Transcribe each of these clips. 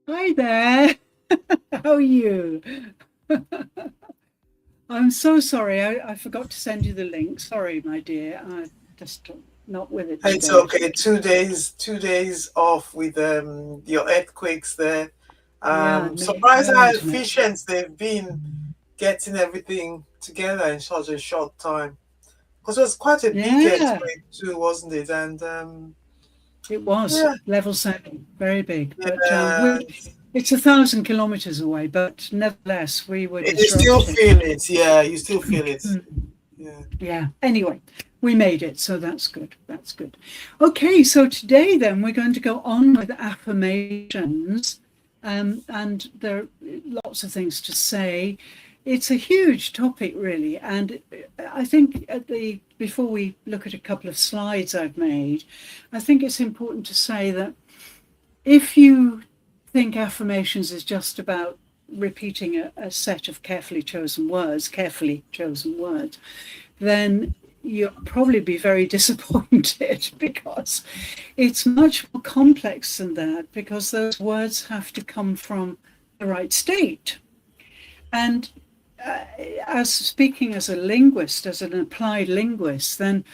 Hi there. How are you? I'm so sorry. I forgot to send you the link. Sorry, my dear. I just not with it It's today. okay. 2 days off with your earthquakes there. Yeah, Surprised no how internet. efficient they've been getting everything together in such a short time. Because it was quite a big Yeah, earthquake too, wasn't it? And it was yeah, level 7, very big. But yeah, it's 1,000 kilometers away. But nevertheless, we were you still disrupted. feel it. Yeah, you still feel it. Mm. Yeah. Yeah. Anyway, we made it, so that's good. That's good. Okay, so today then we're going to go on with affirmations, and there are lots of things to say. It's a huge topic, really, and I think before we look at a couple of slides I've made, I think it's important to say that if you think affirmations is just about repeating a set of carefully chosen words, then you'll probably be very disappointed because it's much more complex than that, because those words have to come from the right state. And as speaking as a linguist, as an applied linguist, then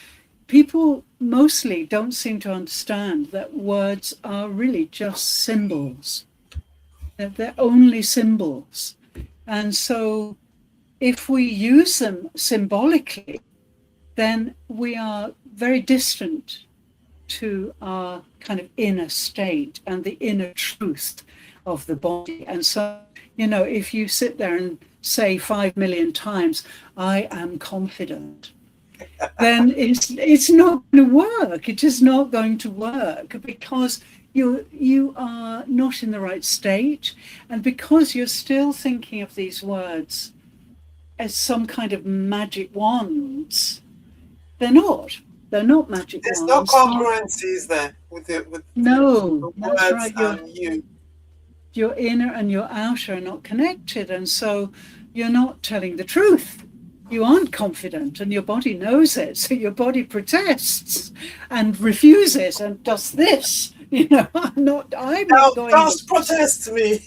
people mostly don't seem to understand that words are really just symbols, that they're only symbols. And so if we use them symbolically, then we are very distant to our kind of inner state and the inner truth of the body. And so, if you sit there and say 5 million times, I am confident, then it's not going to work. It is not going to work because you are not in the right state, and because you're still thinking of these words as some kind of magic wands. They're not. They're not magic There's no wands. congruencies there with the No, that's words right. and you. Your inner and your outer are not connected, and so you're not telling the truth. You aren't confident, and your body knows it. So your body protests and refuses and does this. I'm not. I'm Now not going just this. protest me.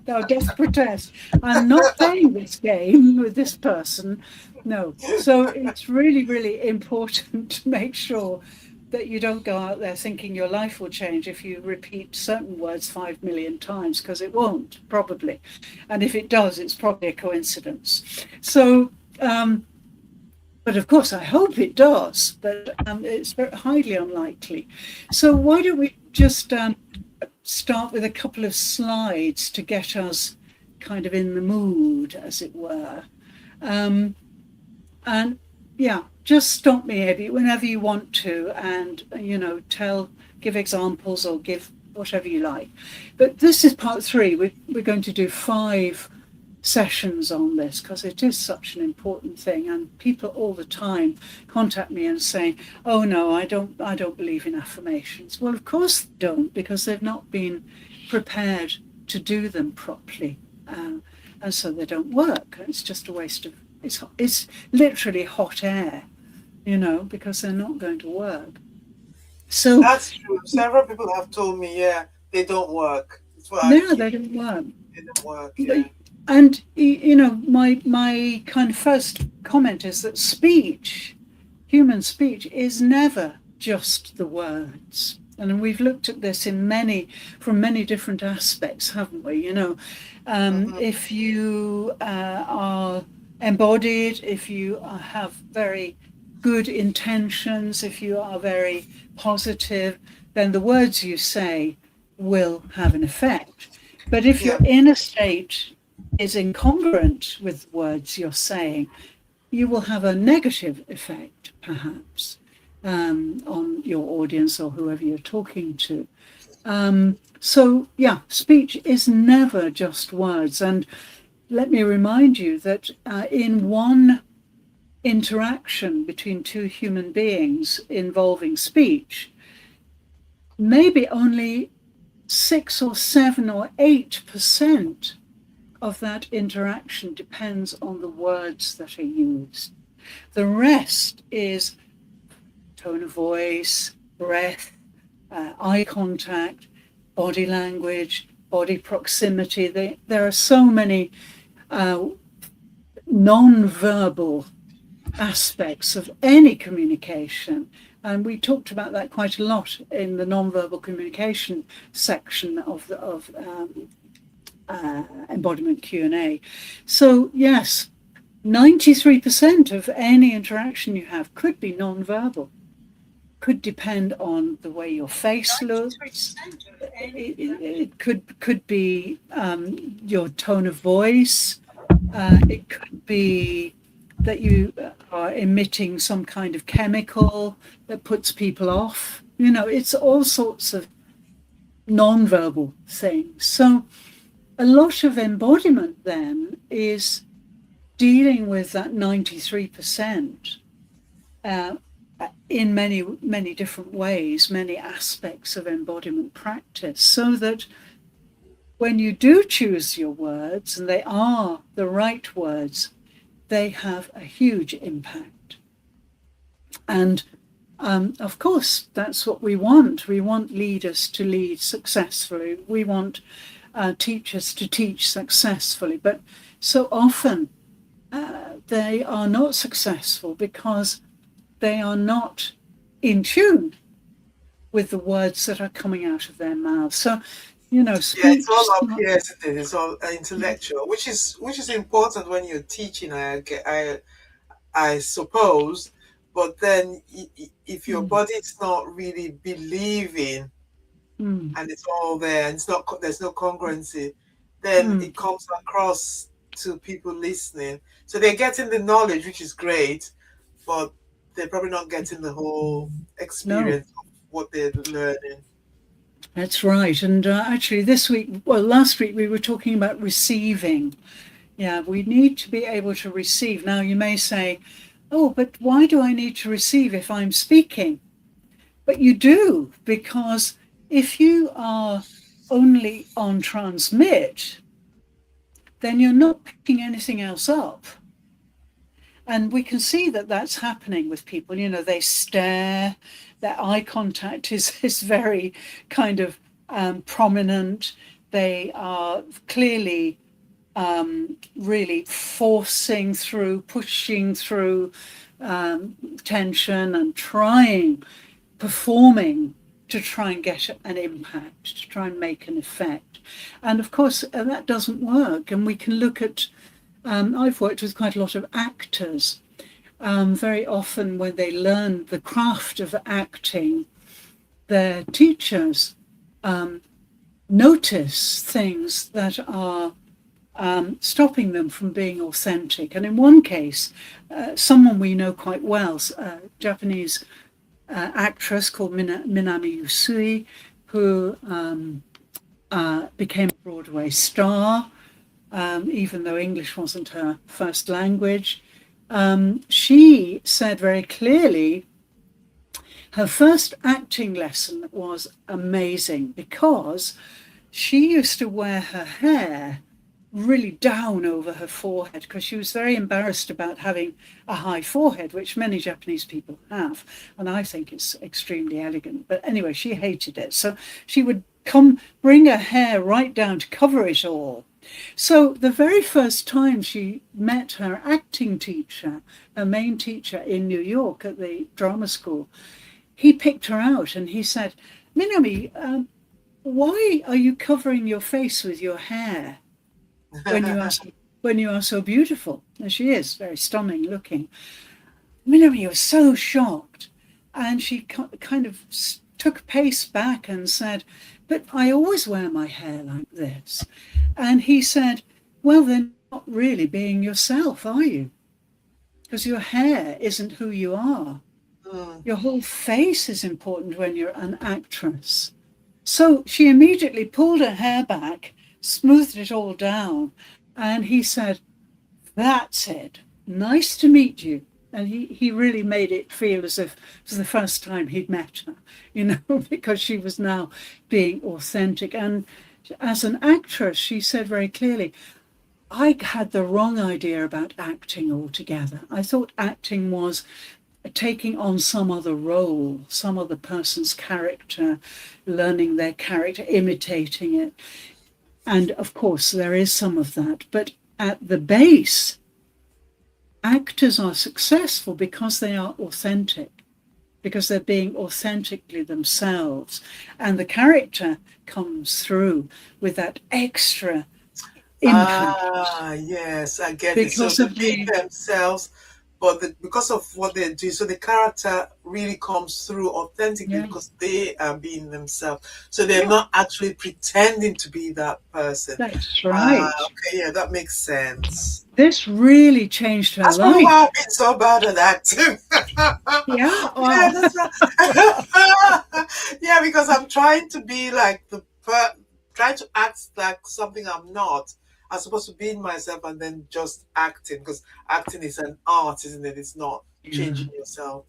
Thou dost protest. I'm not playing this game with this person. No. So it's really, really important to make sure that you don't go out there thinking your life will change if you repeat certain words 5 million times, because it won't, probably. And if it does, it's probably a coincidence. So, but of course, I hope it does, but it's very highly unlikely. So, why don't we just start with a couple of slides to get us kind of in the mood, as it were. Um, and yeah, just stop me, Eddie, whenever you want to, and give examples or give whatever you like. But this is part 3. We're going to do 5 sessions on this because it is such an important thing, and people all the time contact me and say, oh no, I don't believe in affirmations. Well, of course they don't, because they've not been prepared to do them properly, and so they don't work. It's just a waste of it's literally hot air, because they're not going to work. So That's true. Several people have told me, yeah, they don't work. That's what I no, keep. they don't work. They don't work. Yeah. And my kind of first comment is that human speech, is never just the words. And we've looked at this from many different aspects, haven't we? Hmm. If you are embodied, if you have very good intentions, if you are very positive, then the words you say will have an effect. But if Yeah. your inner state is incongruent with the words you're saying, you will have a negative effect, perhaps, on your audience or whoever you're talking to. So, yeah, speech is never just words. And let me remind you that in one interaction between two human beings involving speech, maybe only 6 or 7 or 8% of that interaction depends on the words that are used. The rest is tone of voice, breath, eye contact, body language, body proximity. There are so many non-verbal aspects of any communication. And we talked about that quite a lot in the non-verbal communication section of embodiment Q&A. So yes, 93% of any interaction you have could be non-verbal, could depend on the way your face looks. It could be your tone of voice. It could be that you are emitting some kind of chemical that puts people off. It's all sorts of non-verbal things. So a lot of embodiment then is dealing with that 93% in many, many different ways, many aspects of embodiment practice, so that when you do choose your words, and they are the right words, they have a huge impact. And of course, that's what we want. We want leaders to lead successfully. We want teachers to teach successfully. But so often they are not successful because they are not in tune with the words that are coming out of their mouths. So, speech, it's all up here, isn't it? It's all intellectual, which is important when you're teaching. I suppose, but then if your body's not really believing, and it's all there, and there's no congruency, then it comes across to people listening. So they're getting the knowledge, which is great, but they're probably not getting the whole experience of what they're learning. That's right. And actually last week we were talking about receiving. Yeah, we need to be able to receive. Now you may say, oh, but why do I need to receive if I'm speaking? But you do, because if you are only on transmit, then you're not picking anything else up. And we can see that that's happening with people. They stare, their eye contact is very kind of prominent. They are clearly really forcing through, pushing through tension and performing to try and get an impact, to try and make an effect. And of course, that doesn't work. And we can look at, I've worked with quite a lot of actors. Very often when they learn the craft of acting, their teachers notice things that are stopping them from being authentic. And in one case, someone we know quite well, a Japanese actress called Minami Usui, who became a Broadway star, even though English wasn't her first language. She said very clearly her first acting lesson was amazing because she used to wear her hair really down over her forehead because she was very embarrassed about having a high forehead, which many Japanese people have. And I think it's extremely elegant. But anyway, she hated it. So she would bring her hair right down to cover it all. So the very first time she met her acting teacher, her main teacher in New York at the drama school, he picked her out and he said, Minami, why are you covering your face with your hair when you are so beautiful? And she is very stunning looking. Minami was so shocked, and she kind of took a pace back and said, but I always wear my hair like this. And he said, well, then not really being yourself, are you? Because your hair isn't who you are. Your whole face is important when you're an actress. So she immediately pulled her hair back, smoothed it all down, and he said, that's it. Nice to meet you. And he really made it feel as if it was the first time he'd met her, because she was now being authentic. And as an actress, she said very clearly, I had the wrong idea about acting altogether. I thought acting was taking on some other role, some other person's character, learning their character, imitating it. And of course, there is some of that. But at the base, actors are successful because they are authentic, because they're being authentically themselves. And the character comes through with that extra impact. Yes, I get it. So Because they of being the, themselves, but because of what they do, so the character really comes through authentically yeah, because they are being themselves. So they're yeah, not actually pretending to be that person. that's right. Okay, yeah, that makes sense. This really changed her That's probably life. why I've been so bad at acting. Yeah, Yeah, well, that's yeah, because I'm trying to be like trying to act like something I'm not. I'm supposed to be in myself and then just acting because acting is an art, isn't it? It's not yeah. changing yourself.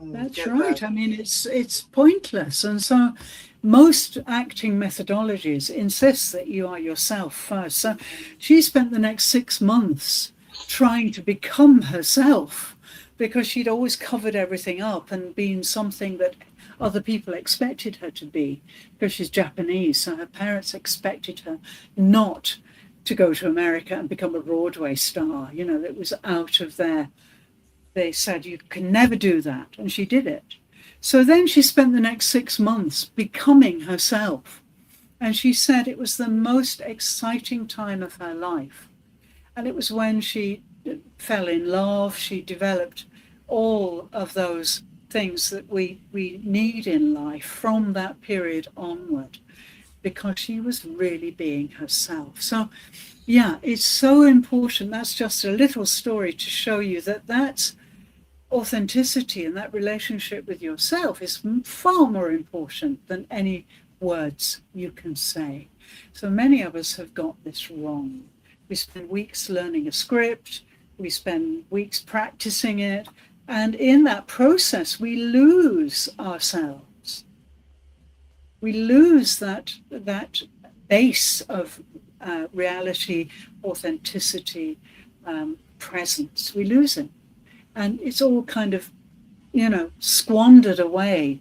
That's Get that? right. I mean, it's pointless. And so most acting methodologies insist that you are yourself first. So she spent the next 6 months trying to become herself because she'd always covered everything up and been something that other people expected her to be because she's Japanese. So her parents expected her not to go to America and become a Broadway star. You know, that was out of their, they said, you can never do that. And she did it. So then she spent the next 6 months becoming herself. And she said it was the most exciting time of her life. And it was when she fell in love, she developed all of those things that we need in life from that period onward, because she was really being herself. So, yeah, it's so important. That's just a little story to show you that that's authenticity, and that relationship with yourself is far more important than any words you can say. So many of us have got this wrong. We spend weeks learning a script, we spend weeks practicing it, and in that process, we lose ourselves. We lose that base of reality, authenticity, presence. We lose it. And it's all kind of, squandered away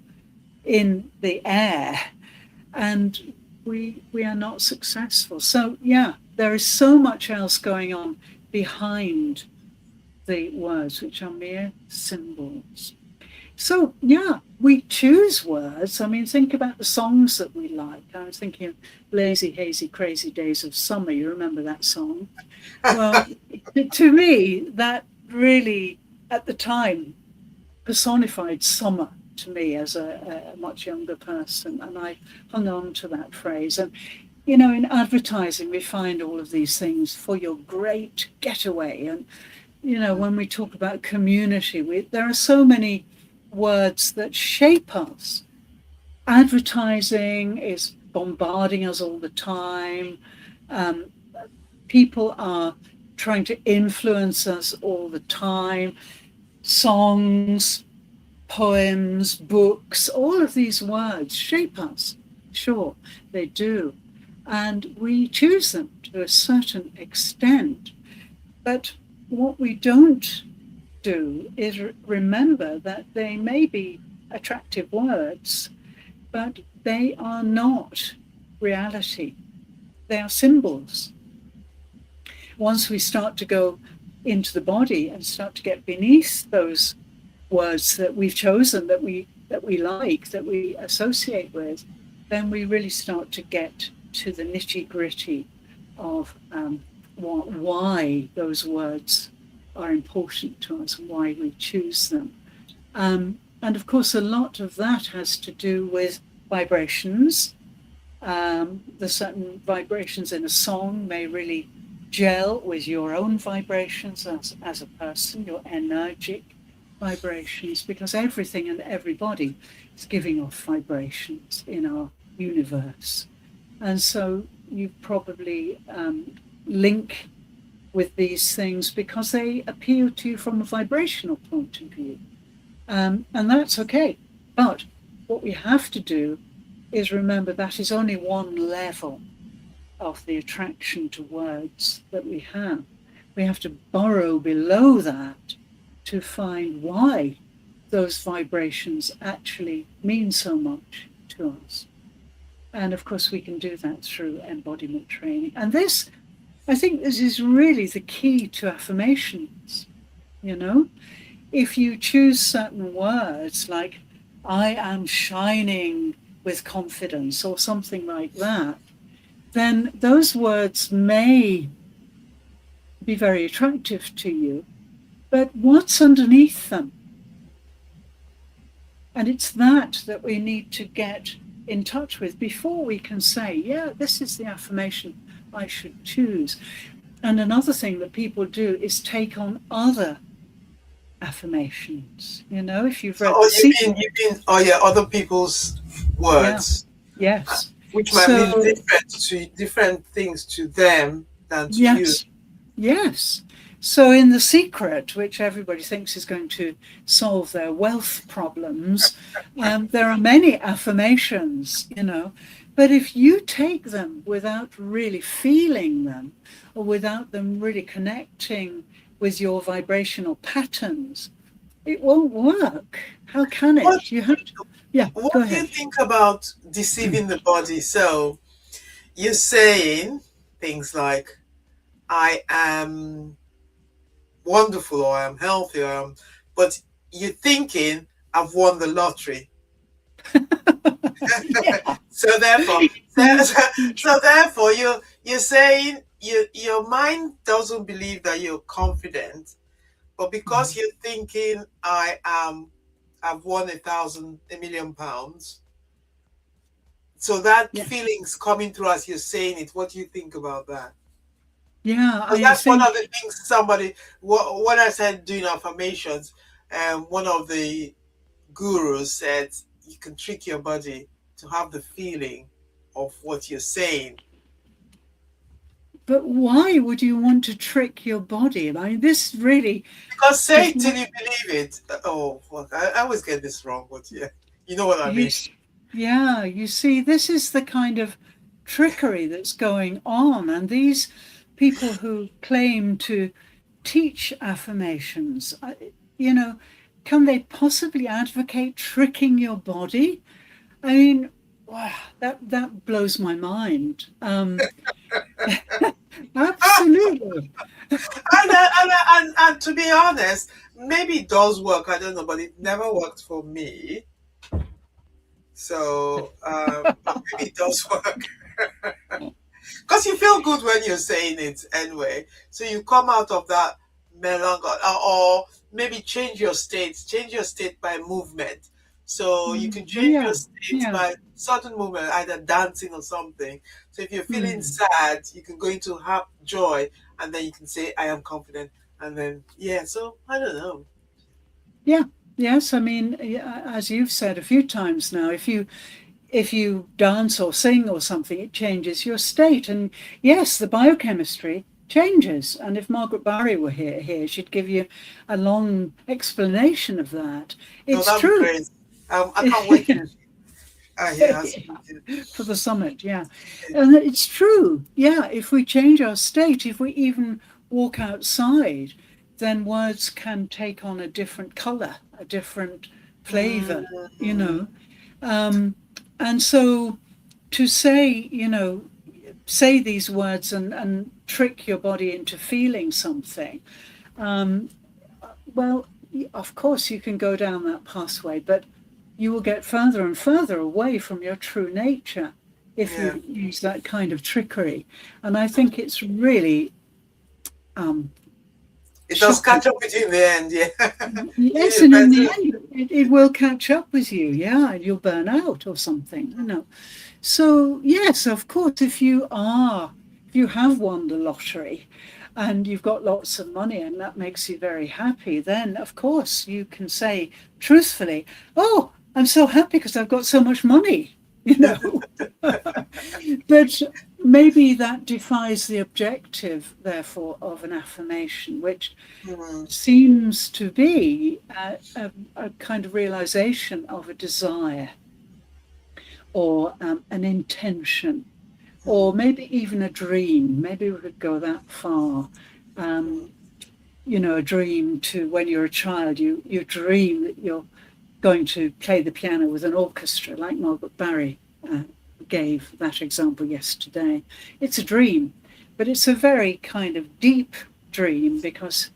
in the air, and we are not successful. So yeah, there is so much else going on behind the words, which are mere symbols. So yeah, we choose words. I mean, think about the songs that we like. I was thinking of Lazy, Hazy, Crazy Days of Summer. You remember that song? Well, to me, that really, at the time, personified summer to me as a much younger person. And I hung on to that phrase. And, in advertising, we find all of these things: for your great getaway. And, when we talk about community, there are so many words that shape us. Advertising is bombarding us all the time. Um, People are trying to influence us all the time. Songs, poems, books, all of these words shape us. Sure, they do. And we choose them to a certain extent. But what we don't do is remember that they may be attractive words, but they are not reality. They are symbols. Once we start to go into the body and start to get beneath those words that we've chosen, that we like, that we associate with, then we really start to get to the nitty-gritty of why those words are important to us, why we choose them. And of course, a lot of that has to do with vibrations. The certain vibrations in a song may really gel with your own vibrations as a person, your energetic vibrations, because everything and everybody is giving off vibrations in our universe. And so you probably link with these things because they appeal to you from a vibrational point of view. And that's okay. But what we have to do is remember that is only one level of the attraction to words that we have. We have to burrow below that to find why those vibrations actually mean so much to us. And of course, we can do that through embodiment training. And this, I think this is really the key to affirmations. You know, if you choose certain words like, I am shining with confidence, or something like that, then those words may be very attractive to you. But what's underneath them? And it's that we need to get in touch with before we can say, yeah, this is the affirmation I should choose. And another thing that people do is take on other affirmations. You know, if you've read The Secret. Oh yeah, other people's words. Yeah. Yes. Which might mean different things to them than to you. Yes. So in The Secret, which everybody thinks is going to solve their wealth problems, there are many affirmations, you know. But if you take them without really feeling them, or without them really connecting with your vibrational patterns, it won't work. How can it? You have to. Yeah. What do you think about deceiving the body? So you're saying things like, I am wonderful, or I am healthy, but you're thinking, I've won the lottery. So therefore, you're saying your mind doesn't believe that you're confident, but because you're thinking, I've won £1,000,000. So that feeling's coming through as you're saying it. What do you think about that? Yeah, that's one of the things when I started doing affirmations, one of the gurus said you can trick your body to have the feeling of what you're saying. But why would you want to trick your body? I mean, this really... Because say it till you believe it. Oh, fuck. I always get this wrong, but yeah, you know what I mean. Yeah, you see, this is the kind of trickery that's going on. And these people who claim to teach affirmations, you know, can they possibly advocate tricking your body? I mean, wow, that blows my mind. Absolutely. And to be honest, maybe it does work. I don't know, but it never worked for me. So maybe it does work. Because you feel good when you're saying it anyway. So you come out of that melancholy, or maybe change your state by movement. So you can change your state by sudden movement, either dancing or something. So if you're feeling sad, you can go into joy, and then you can say, I am confident. And then, so I don't know. Yeah. Yes. I mean, as you've said a few times now, if you dance or sing or something, it changes your state. And yes, the biochemistry changes. And if Margaret Barry were here, she'd give you a long explanation of that. It's true. Great. I can't wait for the summit. Yeah. And it's true. Yeah. If we change our state, if we even walk outside, then words can take on a different color, a different flavor, you know. And so to say, you know, say these words and trick your body into feeling something, well, of course you can go down that pathway, but you will get further and further away from your true nature if you use that kind of trickery. And I think it's really... it does catch up with you in the end, Yes, and in the end, it will catch up with you, and you'll burn out or something, you know. So, yes, of course, if you have won the lottery and you've got lots of money and that makes you very happy, then, of course, you can say truthfully, oh, I'm so happy because I've got so much money, you know. But maybe that defies the objective, therefore, of an affirmation, which seems to be a kind of realization of a desire or an intention, or maybe even a dream. Maybe we could go that far. a dream to when you're a child, you dream that you're going to play the piano with an orchestra, like Margaret Barry gave that example yesterday. It's a dream, but it's a very kind of deep dream because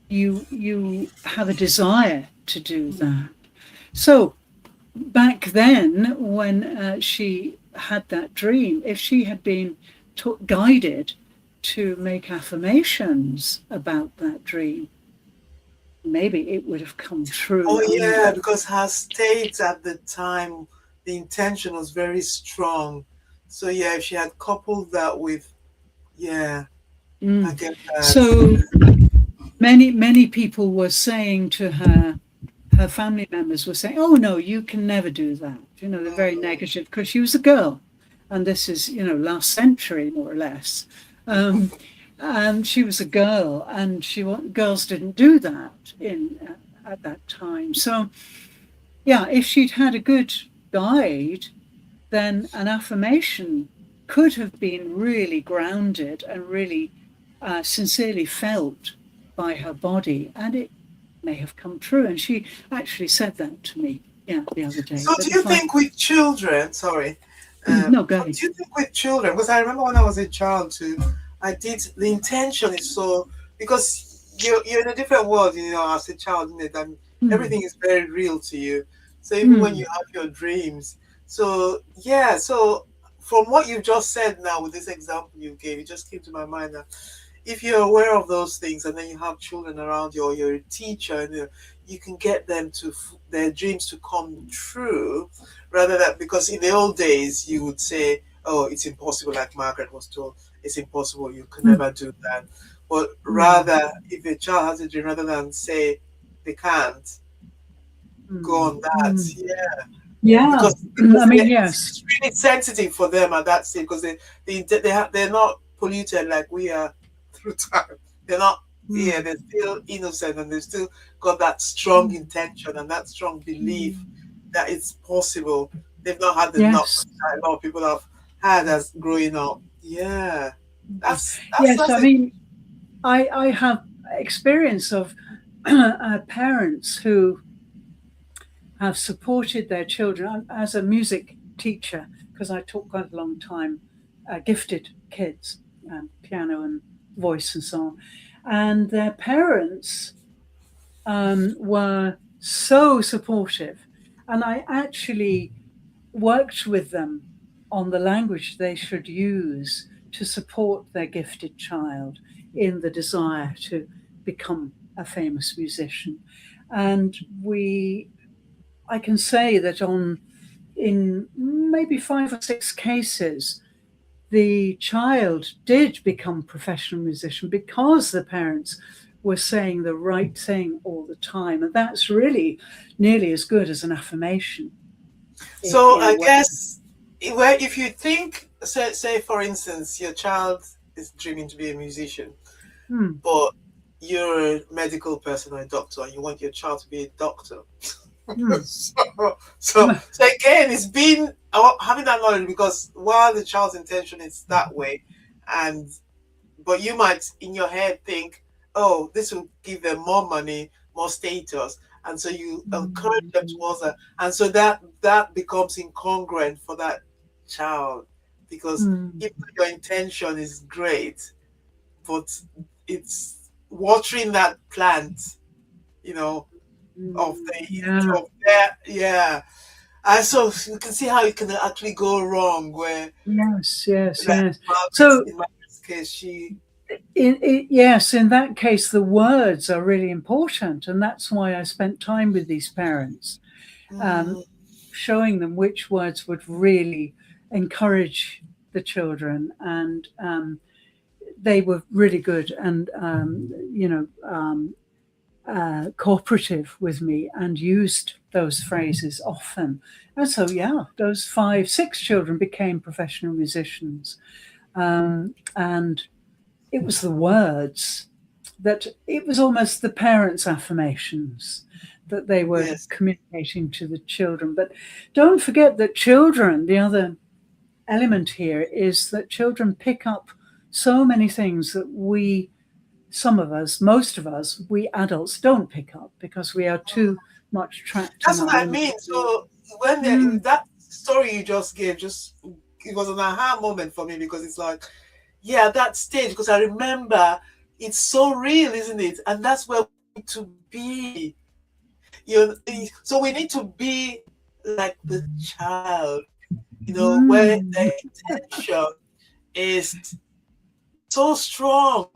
you have a desire to do that. So back then, when she had that dream, if she had been guided to make affirmations about that dream, maybe it would have come true. Oh yeah, because her state at the time, the intention was very strong. So yeah, if she had coupled that with, yeah, I get that. So many people were saying to her family members were saying, "Oh no, you can never do that." They're very negative because she was a girl, and this is last century more or less. And she was a girl, and girls didn't do that at that time. So yeah, if she'd had a good guide, then an affirmation could have been really grounded and really sincerely felt by her body, and it may have come true. And she actually said that to me, the other day. So do you think with children, sorry, no, go ahead. do you think with children, because I remember when I was a child too, the intention is so, because you're in a different world, as a child, and everything is very real to you. So even when you have your dreams, so yeah, so from what you just said now with this example you gave, it just came to my mind that if you're aware of those things and then you have children around you or you're a teacher, and you can get them to their dreams to come true, rather than, because in the old days you would say, oh, it's impossible, like Margaret was told, it's impossible, you can never do that. But rather, if a child has a dream, rather than say they can't, go on that. Yeah, because I mean, yes, it's really sensitive for them at that stage, because they're not polluted like we are through time. They're not. Yeah, they're still innocent, and they've still got that strong intention and that strong belief that it's possible. They've not had the knocks that a lot of people have had as growing up. Yeah, that's I mean, I have experience of parents who have supported their children. As a music teacher, because I taught quite a long time, gifted kids, piano and voice and so on, and their parents were so supportive, and I actually worked with them on the language they should use to support their gifted child in the desire to become a famous musician. And I can say that in maybe 5 or 6 cases, the child did become a professional musician because the parents were saying the right thing all the time. And that's really nearly as good as an affirmation. So I guess if you think, say for instance, your child is dreaming to be a musician, but you're a medical person or a doctor and you want your child to be a doctor. So again, it's been having that knowledge, because while the child's intention is that way, but you might in your head think, oh, this will give them more money, more status, and so you encourage them towards that, and so that becomes incongruent for that child, because if your intention is great, but it's watering that plant, of their. And so you can see how it can actually go wrong. Where yes. So in Margaret's case, she. In that case, the words are really important, and that's why I spent time with these parents, showing them which words would really encourage the children, and they were really good and cooperative with me and used those phrases often. And so, those 5, 6 children became professional musicians. And it was the words that it was almost the parents' affirmations that they were communicating to the children. But don't forget that children, the other element here is that children pick up so many things that we some of us, most of us, we adults don't pick up because we are too much trapped in That's our what I limits. mean. So when Mm, that story you just gave, just it was an aha moment for me, because it's like, yeah, that stage, because I remember it's so real, isn't it? And that's where we need to be. So we need to be like the child, where mm, the intention is so strong.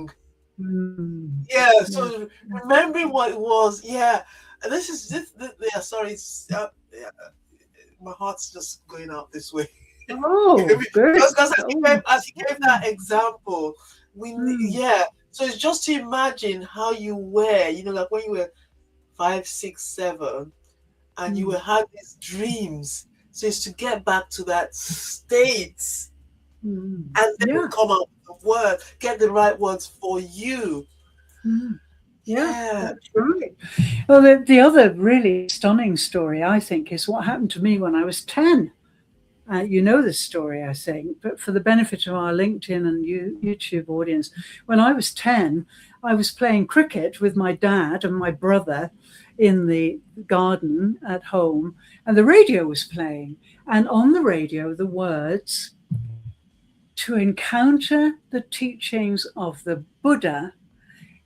mm. Yeah. Yeah. So remembering what it was, yeah. And this yeah, sorry, yeah, my heart's just going out this way. Oh, Just good. because Oh, as he gave that example, mm, yeah. So it's just to imagine how you were, like when you were 5, 6, 7, and you were mm, having these dreams. So it's to get back to that state, mm. and then Yeah. come out with the word, get the right words for you. Mm. Yeah, Yeah. that's right. Well, the other really stunning story, I think, is what happened to me when I was 10. You know this story, I think, but for the benefit of our LinkedIn and YouTube audience, when I was 10, I was playing cricket with my dad and my brother in the garden at home, and the radio was playing. And on the radio, the words, "To encounter the teachings of the Buddha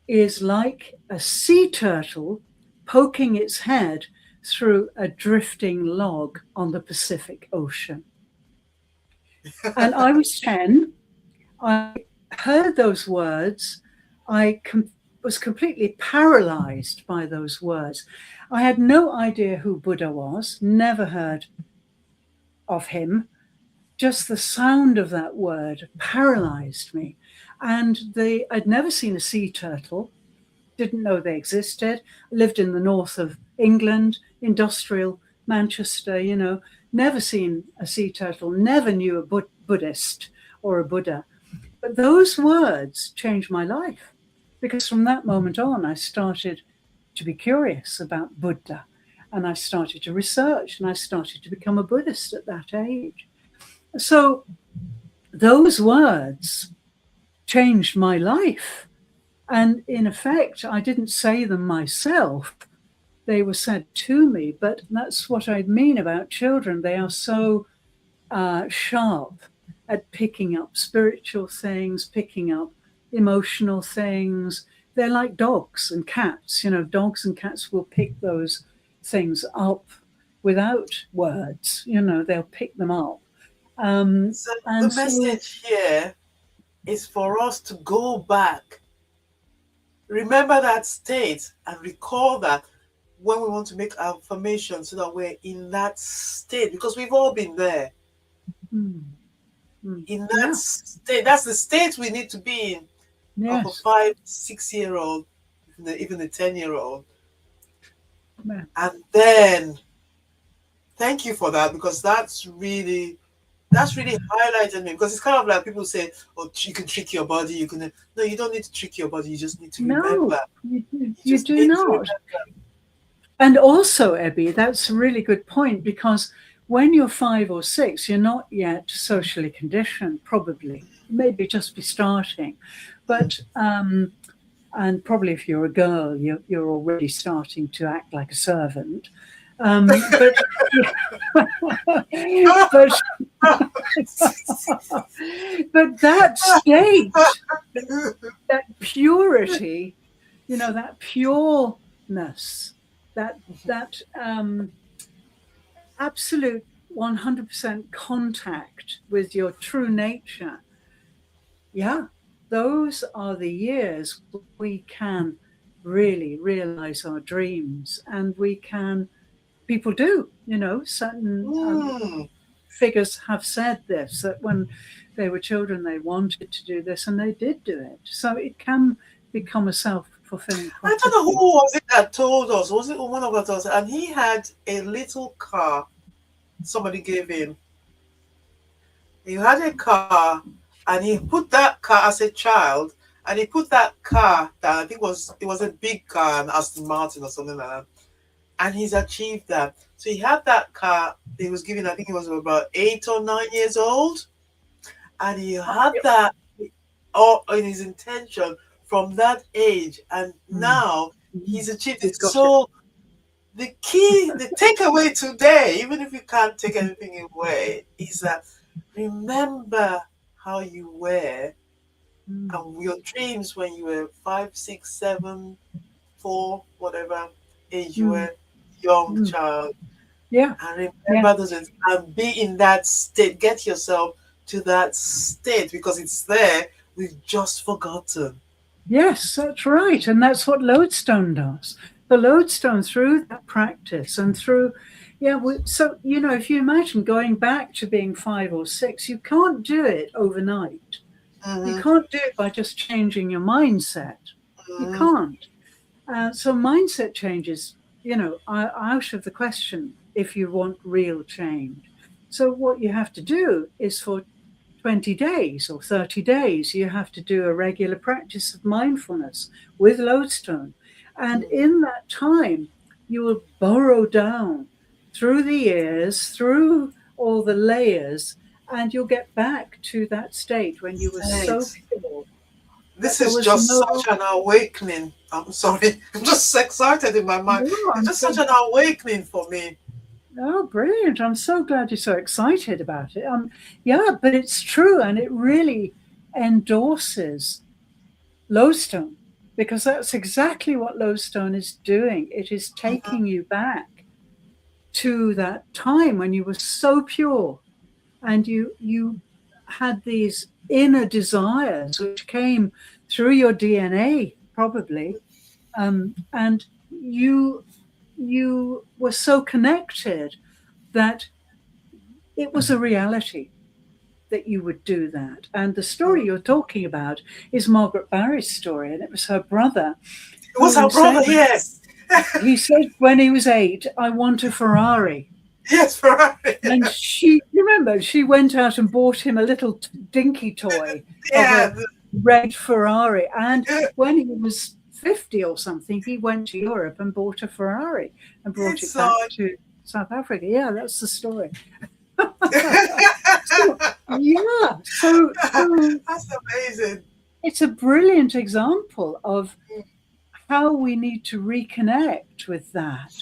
is like a sea turtle poking its head through a drifting log on the Pacific Ocean." And I was 10. I heard those words. Was completely paralyzed by those words. I had no idea who Buddha was, never heard of him. Just the sound of that word paralyzed me. And I'd never seen a sea turtle, didn't know they existed. I lived in the north of England, industrial Manchester, never seen a sea turtle, never knew a Buddhist or a Buddha. But those words changed my life, because from that moment on, I started to be curious about Buddha, and I started to research, and I started to become a Buddhist at that age. So those words changed my life. And in effect, I didn't say them myself. They were said to me, but that's what I mean about children. They are so sharp at picking up spiritual things, picking up emotional things. They're like dogs and cats. Dogs and cats will pick those things up without words. They'll pick them up. So the And so, message here is for us to go back, remember that state, and recall that when we want to make affirmation, so that we're in that state, because we've all been there. mm, mm, In that yeah, state, that's the state we need to be in, of a yes, 5, 6 year old, even a 10-year-old. yeah. And then thank you for that, because that's really highlighted me, because it's kind of like people say, oh, you can trick your body, no, you don't need to trick your body, you just need to remember. No, You you just do need to not. And also, Ebby, that's a really good point, because when you're 5 or 6, you're not yet socially conditioned, probably. Maybe just be starting. But, and probably if you're a girl, you're already starting to act like a servant. But, but, but that state, that purity, that pureness, that absolute 100% contact with your true nature. Yeah, those are the years we can really realize our dreams, and people do, certain Mm. figures have said this, that when they were children, they wanted to do this and they did do it. So it can become a self-fulfilling I don't know prophecy. who was it that told us. Was it one of us? And he had a little car somebody gave him. He had a car, and he put that car as a child, and he put that car down. I think it was a big car, an Aston Martin or something like that. And he's achieved that. So he had that car. He was given, I think he was about 8 or 9 years old, and he had that all in his intention from that age, and Mm. now Mm. he's achieved He's it. got it. So the takeaway today, even if you can't take anything away, is that remember how you were Mm. and your dreams when you were 5, 6, 7, 4, whatever age you Mm. were, young Mm. child, Yeah. and Yeah. remember those things and be in that state. Get yourself to that state because it's there. We've just forgotten. Yes, that's right. And that's what Lodestone does. The Lodestone, through that practice and through, yeah, so, if you imagine going back to being 5 or 6, you can't do it overnight. You Hmm. can't do it by just changing your mindset. You Hmm. can't. So mindset changes, are out of the question if you want real change. So what you have to do is for 20 days or 30 days, you have to do a regular practice of mindfulness with Lodestone. And in that time, you will burrow down through the years, through all the layers, and you'll get back to that state when you were so Thanks. pure that This there is was just no, such an awakening. I'm sorry. I'm just excited in my mind. no, It's I'm just such so, an awakening for me. oh, brilliant. I'm so glad you're so excited about it. Yeah, but it's true. And it really endorses Lodestone, because that's exactly what Lodestone is doing. It is Mhm. taking you back to that time when you were so pure and you had these inner desires which came through your DNA probably, and you were so connected that it was a reality that you would do that. And the story you're talking about is Margaret Barry's story, and it was her brother It was her who brother, said, yes. he said when he was 8, I want a Ferrari. Yes, Ferrari. And she, remember, she went out and bought him a little dinky toy of Yeah. a red Ferrari. And when he was 50 or something, he went to Europe and bought a Ferrari and brought It's it so. back to South Africa. Yeah, that's the story. So, yeah, so That's amazing. it's a brilliant example of how we need to reconnect with that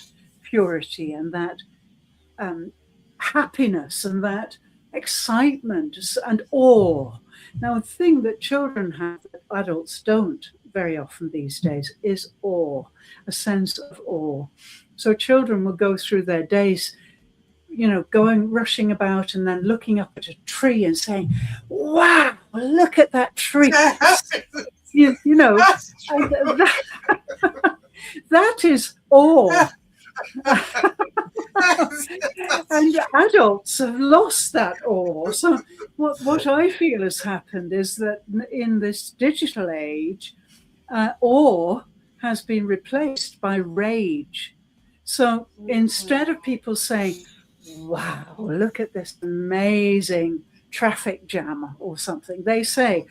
purity and that um, happiness and that excitement and awe. Now, a thing that children have that adults don't very often these days is awe, a sense of awe. So children will go through their days, going rushing about and then looking up at a tree and saying, "Wow, look at that tree!" You, you know, That's and true. that is awe. That's And true. adults have lost that awe. So what I feel has happened is that in this digital age, awe has been replaced by rage. So instead of people saying, wow, look at this amazing traffic jam or something, they say,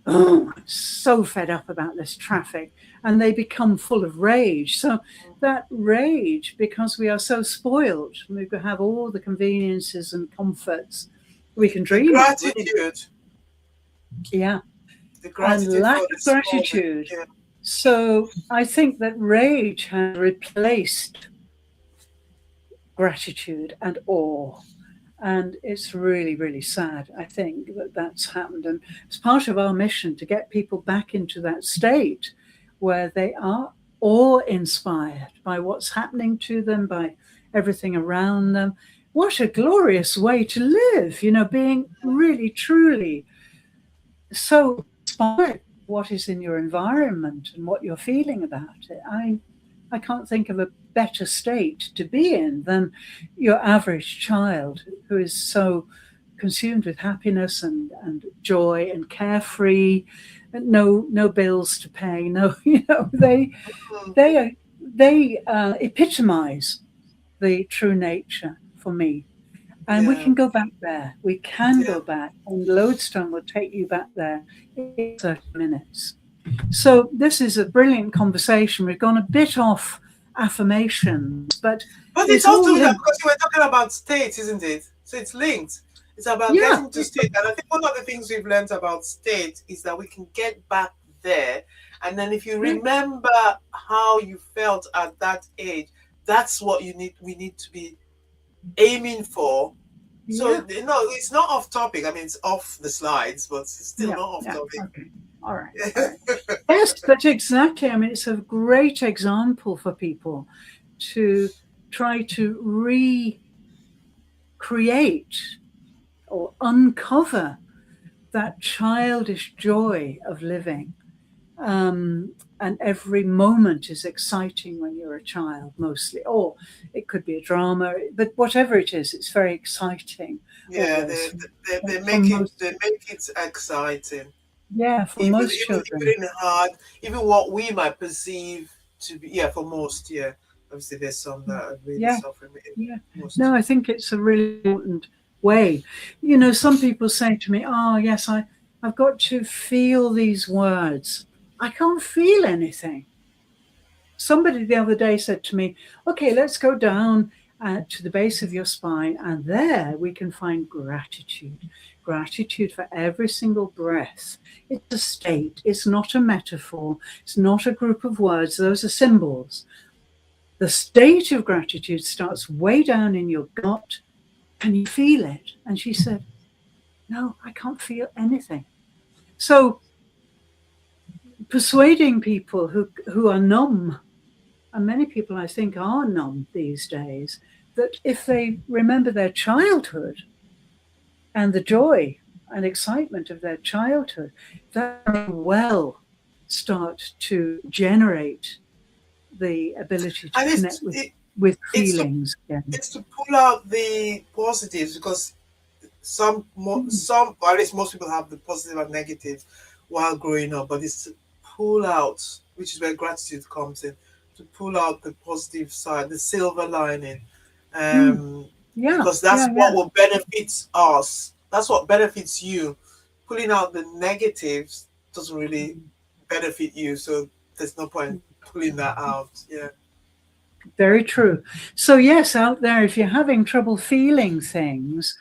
oh, I'm so fed up about this traffic. And they become full of rage. So that rage, because we are so spoiled, we have all the conveniences and comforts we can The dream of, really. gratitude, Yeah. the And gratitude lack for of this moment. gratitude. Yeah. So I think that rage has replaced gratitude and awe. And it's really, really sad, I think, that that's happened. And it's part of our mission to get people back into that state where they are awe inspired by what's happening to them, by everything around them. What a glorious way to live, being really, truly so inspired what is in your environment and what you're feeling about it. I can't think of a better state to be in than your average child who is so consumed with happiness and joy and carefree, and no bills to pay. No, Mm. they epitomize the true nature for me. And we Yeah. can go back there. We can Yeah. go back, and Lodestone will take you back there in 30 minutes. So this is a brilliant conversation. We've gone a bit off affirmations, but But it's it's all all doing that linked. because you were talking about state, isn't it? So it's linked. It's about Yeah, getting to state. And I think one of the things we've learned about state is that we can get back there. And then if you remember how you felt at that age, that's what we need to be aiming for. So Yeah. it's not off topic. I mean, it's off the slides, but it's still Yeah. not off Yeah. topic. Okay. All right. All right. Yes, but exactly. I mean, it's a great example for people to try to recreate or uncover that childish joy of living. And every moment is exciting when you're a child, mostly. Or it could be a drama, but whatever it is, it's very exciting Yeah, always. they For make most, it exciting. yeah, for most children. Even hard, even what we might perceive to be, yeah, for most, yeah. Obviously, there's some that are really Yeah, suffering. But yeah. most. No, I think it's a really important way. You know, some people say to me, "Oh, yes, I've got to feel these words. I can't feel anything." Somebody the other day said to me, "Okay, let's go down to the base of your spine, and there we can find gratitude. Gratitude for every single breath. It's a state, it's not a metaphor, it's not a group of words, those are symbols. The state of gratitude starts way down in your gut. Can you feel it?" And she said, "No, I can't feel anything." So persuading people who are numb, and many people I think are numb these days, that if they remember their childhood and the joy and excitement of their childhood, that may well start to generate the ability to And connect with it's to feelings again. pull out the positives, because some, or at least most people have the positive and negative while growing up, but it's to pull out, which is where gratitude comes in, to pull out the positive side, the silver lining, Mm, um, yeah, because that's yeah, what yeah. will benefit us. That's what benefits you. Pulling out the negatives doesn't really benefit you, so there's no point pulling that out. Yeah. Very true. So, yes, out there, if you're having trouble feeling things,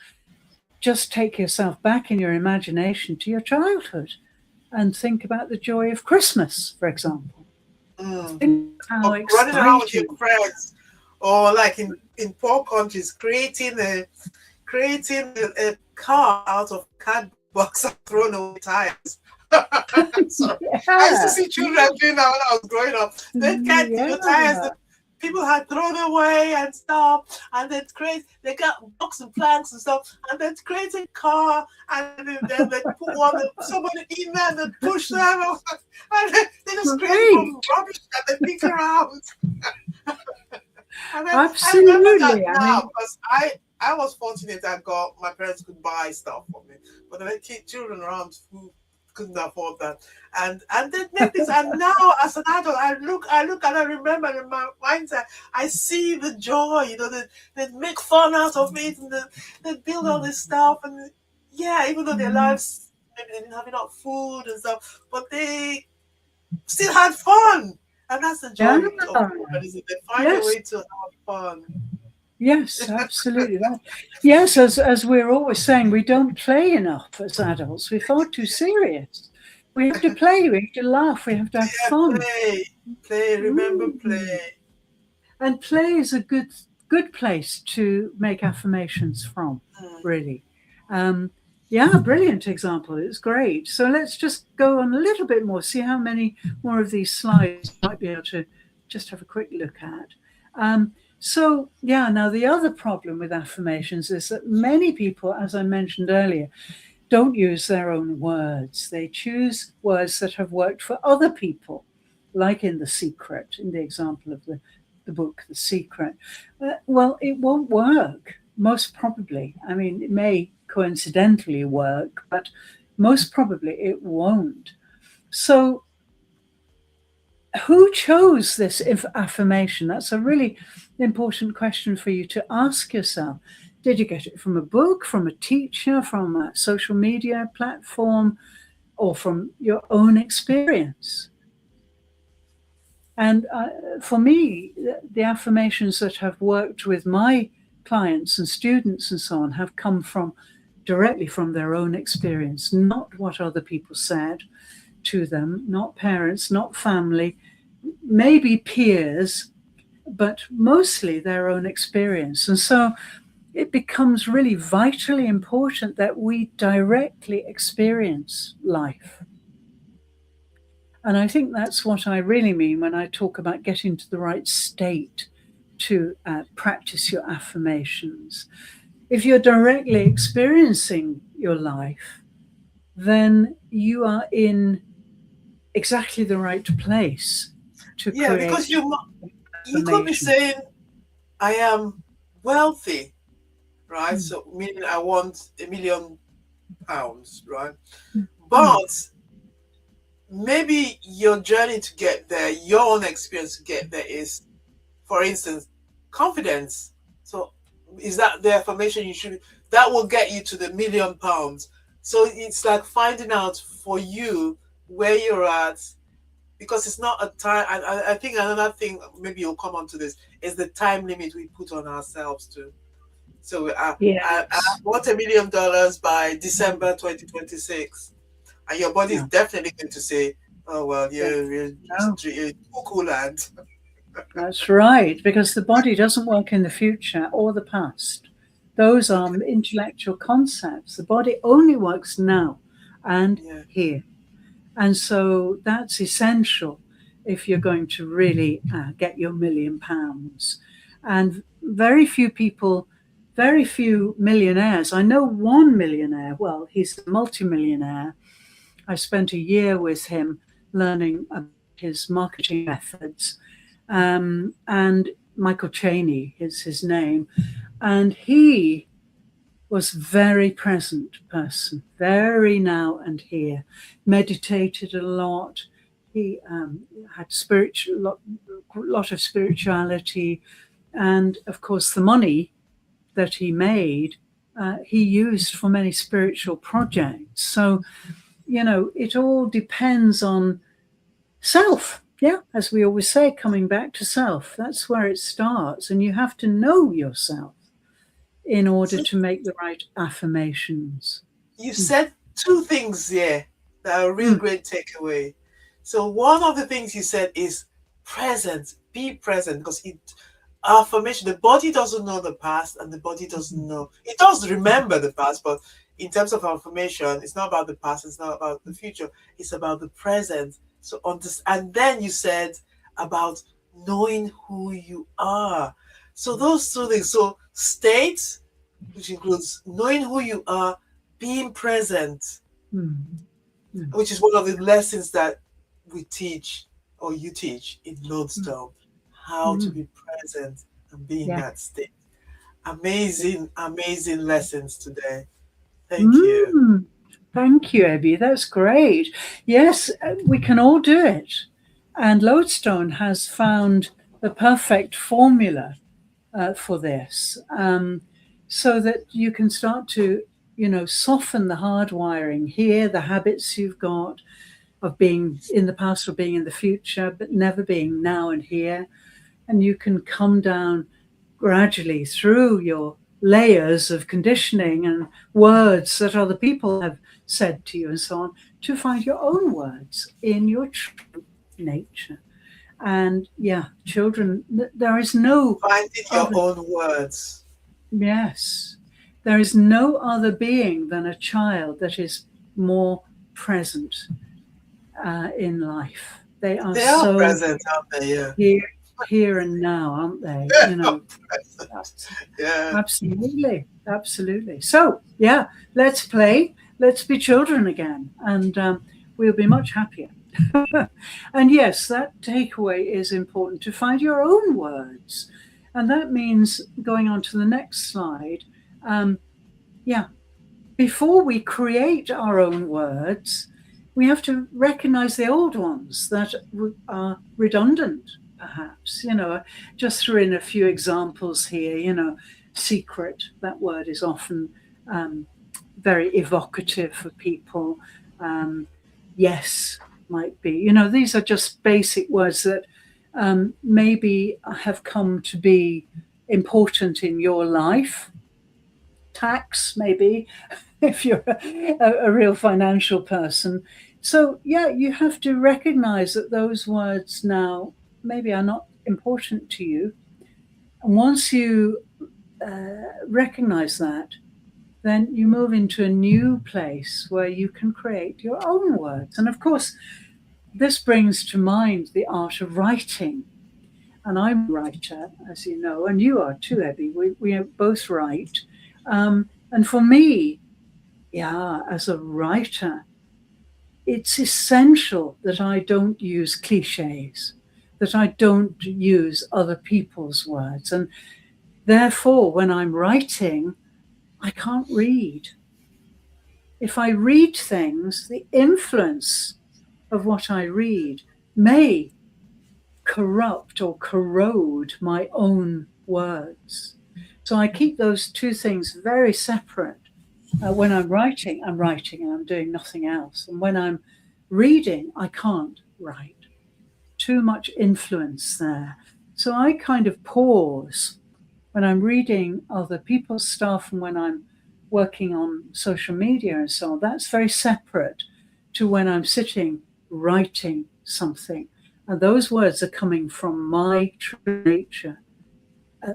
just take yourself back in your imagination to your childhood and think about the joy of Christmas, for example. Mm. Think how Or running around with your exciting. friends, or like in poor countries, creating a car out of cardboard box and throwing away tires. Sorry, I used to Yeah, see children doing that when I was growing up. They'd get tires yeah, that people had thrown away and stuff, and they got blocks and planks and stuff, and they'd create a car, and then they put somebody in there and they push them, and they just create it great. from rubbish that they pick around. And then I remember that Absolutely. I now, mean, because I was fortunate that got my parents could buy stuff for me, but there were children around who couldn't afford that, and they make this. And now as an adult, I look and I remember in my mindset, I see the joy. You know, they make fun out of it, and they build all this stuff, and yeah, even though their lives, maybe they didn't have enough food and stuff, but they still had fun. And that's the yeah, joy of children, is it? They find a yes, way to have fun. yes, absolutely. Yes, as we're always saying, we don't play enough as adults. We're far too serious. We have to play, we have to laugh, we have to have Yeah, fun. remember Mm. play. And play is a good place to make affirmations from, Mm. really. Um, yeah, brilliant example. It's great. So let's just go on a little bit more, see how many more of these slides you might be able to just have a quick look at. So, yeah, now the other problem with affirmations is that many people, as I mentioned earlier, don't use their own words. They choose words that have worked for other people, like in The Secret, in the example of the book, The Secret. Well, it won't work, most probably. I mean, it may coincidentally work, but most probably it won't. So, who chose this affirmation? That's a really important question for you to ask yourself. Did you get it from a book, from a teacher, from a social media platform, or from your own experience? And for me, the affirmations that have worked with my clients and students and so on have come from directly from their own experience, not what other people said, to them, not parents, not family, maybe peers, but mostly their own experience. And so it becomes really vitally important that we directly experience life. And I think that's what I really mean when I talk about getting to the right state to practice your affirmations. If you're directly experiencing your life, then you are in exactly the right place to Yeah, because create you could be affirmation. saying, I am wealthy, right? Mm, So meaning I want £1 million, right? mm, But maybe your journey to get there, your own experience to get there is, for instance, confidence. So is that the affirmation you should, that will get you to the £1 million? So it's like finding out for you where you're at, because it's not a time. I think another thing, maybe you'll come on to this, is the time limit we put on ourselves too. So I yes. want $1 million by December 2026, and your body is Yeah. definitely going to say, "Oh well, Yeah. you're No, you're cuckoo land." that's right. Because the body doesn't work in the future or the past. Those are Okay, intellectual concepts. The body only works now and yeah. here. And so that's essential if you're going to really get your £1 million. And very few people, very few millionaires. I know one millionaire, well, he's a multimillionaire. I spent a year with him learning about his marketing methods. And Michael Cheney is his name. And he was very present person, very now and here, meditated a lot. He had lot of spirituality, and of course the money that he made, he used for many spiritual projects. So it all depends on self. Yeah, as we always say, coming back to self. That's where it starts, and you have to know yourself in order So to make the right affirmations. you Mm. said two things there that are a real Mm. great takeaway. So one of the things you said is present. Be present, because affirmation, the body doesn't know the past, and the body doesn't know, it does remember the past, but in terms of affirmation, it's not about the past, it's not about the future, it's about the present. So on this, and then you said about knowing who you are. So those two things, so state, which includes knowing who you are, being present, Mm. Mm. which is one of the lessons that we teach, or you teach in Mm. Lodestone, how to Mm. be present and be in Yeah. that state. Amazing, amazing lessons today. Thank you. Mm. Thank you, Abby. That's great. Yes, we can all do it. And Lodestone has found the perfect formula for this, so that you can start to, soften the hardwiring here, the habits you've got of being in the past or being in the future, but never being now and here. And you can come down gradually through your layers of conditioning and words that other people have said to you and so on, to find your own words in your true nature. And yeah, children, there is no Finding your other, own words. yes, there is no other being than a child that is more present in life. They are They are so present, aren't they? Yeah. here, here and now, aren't they? They are present. Abs- Yeah. absolutely, absolutely. So yeah, let's play. Let's be children again, and we'll be much happier. And yes, that takeaway is important, to find your own words, and that means going on to the next slide. Yeah, before we create our own words, we have to recognize the old ones that are redundant, perhaps. Just threw in a few examples here. Secret, that word is often very evocative for people. Yes, might be. These are just basic words that maybe have come to be important in your life. Tax, maybe, if you're a real financial person. So, yeah, you have to recognize that those words now maybe are not important to you. And once you recognize that, then you move into a new place where you can create your own words. And of course, this brings to mind the art of writing. And I'm a writer, as you know, and you are too, Abby. We both write. And for me, yeah, as a writer, it's essential that I don't use cliches, that I don't use other people's words. And therefore, when I'm writing, I can't read. If I read things, the influence of what I read may corrupt or corrode my own words. So I keep those two things very separate. When I'm writing and I'm doing nothing else. And when I'm reading, I can't write. Too much influence there. So I kind of pause when I'm reading other people's stuff and when I'm working on social media and so on. That's very separate to when I'm sitting writing something. And those words are coming from my true nature,